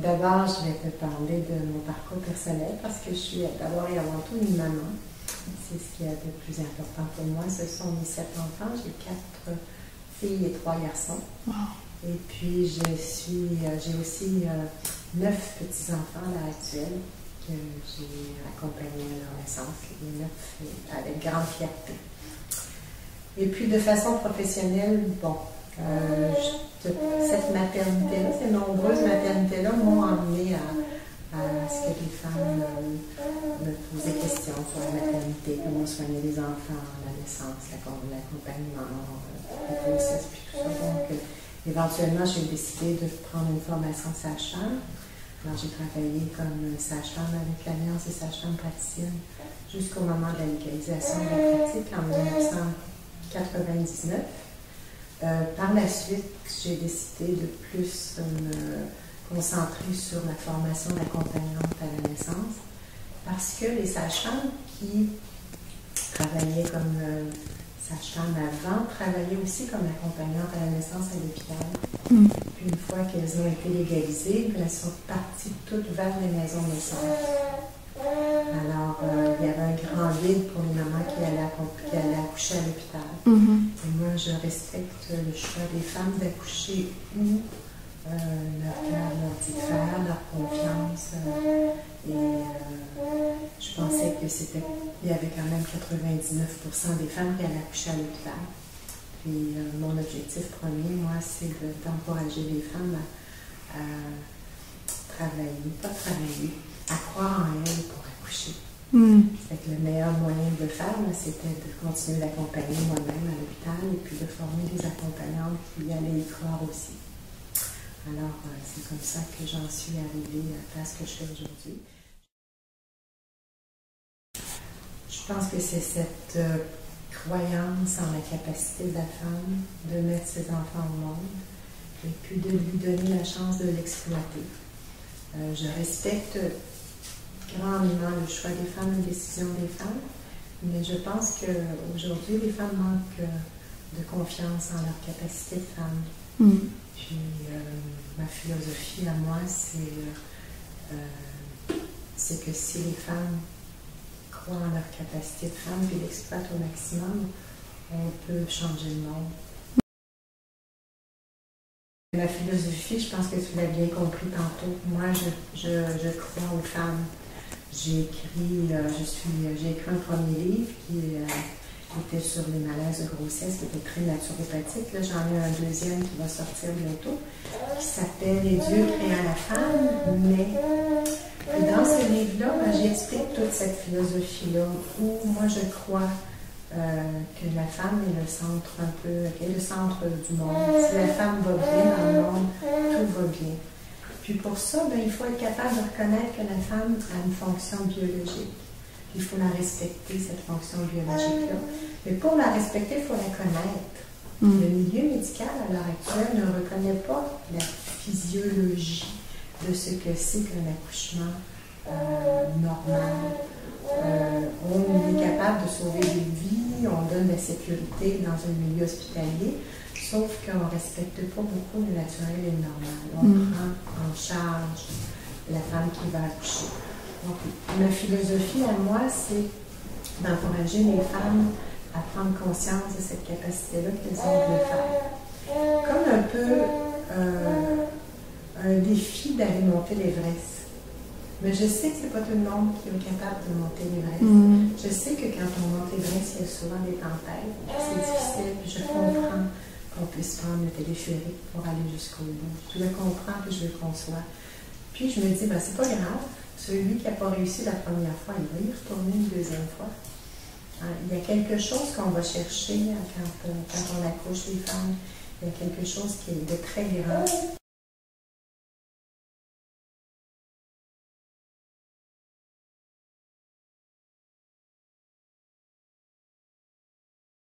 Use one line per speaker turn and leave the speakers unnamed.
D'abord, je vais te parler de mon parcours personnel parce que je suis d'abord et avant tout une maman. C'est ce qui est le plus important pour moi. Ce sont mes 7 enfants. J'ai 4 filles et 3 garçons.
Wow.
Et puis, j'ai aussi 9 petits-enfants à l'heure actuelle que j'ai accompagnés à leur naissance. Les 9 avec grande fierté. Et puis, de façon professionnelle, bon, cette maternité-là, ces nombreuses maternités-là m'ont emmené à ce que les femmes me posent des questions sur la maternité, comment soigner les enfants, la naissance, l'accompagnement, la grossesse, puis tout ça. Donc, éventuellement, j'ai décidé de prendre une formation de sage-femme. Alors, j'ai travaillé comme sage-femme avec l'Alliance des sages-femmes praticiennes jusqu'au moment de la légalisation de la pratique en 1999. Par la suite, j'ai décidé de plus me concentrer sur la formation d'accompagnante à la naissance parce que les sages-femmes qui travaillaient comme sages-femmes avant travaillaient aussi comme accompagnantes à la naissance à l'hôpital. Puis une fois qu'elles ont été légalisées, elles sont parties toutes vers les maisons de naissance. Alors, il y avait un grand vide pour les mamans qui allaient accoucher à l'hôpital. Et moi, je respecte le choix des femmes d'accoucher où leur cœur leur dit de faire, leur confiance. Je pensais il y avait quand même 99% des femmes qui allaient accoucher à l'hôpital. Puis, mon objectif premier, moi, c'est d'encourager les femmes à à croire en elles pour accoucher. Fait que le meilleur moyen de le faire, c'était de continuer d'accompagner moi-même à l'hôpital et puis de former des accompagnantes qui allaient y croire aussi. Alors, c'est comme ça que j'en suis arrivée à ce que je fais aujourd'hui. Je pense que c'est cette croyance en la capacité de la femme de mettre ses enfants au monde et puis de lui donner la chance de l'exploiter. Je respecte grandement le choix des femmes, la décision des femmes, mais je pense qu'aujourd'hui, les femmes manquent de confiance en leur capacité de femme. Puis, ma philosophie à moi, c'est que si les femmes croient en leur capacité de femme et l'exploitent au maximum, on peut changer le monde. Ma philosophie, je pense que tu l'as bien compris tantôt. Moi, je crois aux femmes. J'ai écrit un premier livre qui était sur les malaises de grossesse, qui était très naturopathique. Là, j'en ai un deuxième qui va sortir bientôt, qui s'appelle « Les dieux créant la femme ». Mais dans ce livre-là, j'explique toute cette philosophie-là, où moi, je crois que la femme est le centre qu'elle est le centre du monde. Si la femme va bien dans le monde, tout va bien. Puis pour ça, il faut être capable de reconnaître que la femme a une fonction biologique. Il faut la respecter, cette fonction biologique-là. Mais pour la respecter, il faut la connaître. Le milieu médical, à l'heure actuelle, ne reconnaît pas la physiologie de ce que c'est qu'un accouchement normal. On est capable de sauver des vies, on donne la sécurité dans un milieu hospitalier, sauf qu'on ne respecte pas beaucoup le naturel et le normal. On prend en charge la femme qui va accoucher. Donc, ma philosophie à moi, c'est d'encourager les femmes à prendre conscience de cette capacité-là qu'elles ont de le faire. Comme un peu un défi d'aller monter l'Everest. Mais je sais que ce n'est pas tout le monde qui est capable de monter l'Everest. Je sais que quand on monte l'Everest, il y a souvent des tempêtes. C'est difficile, puis je comprends qu'on puisse prendre le téléphérique pour aller jusqu'au bout. Je le comprends, puis je le conçois. Puis je me dis, c'est pas grave. Celui qui n'a pas réussi la première fois, il va y retourner une deuxième fois. Il y a quelque chose qu'on va chercher quand on accouche les femmes. Il y a quelque chose qui est de très grand.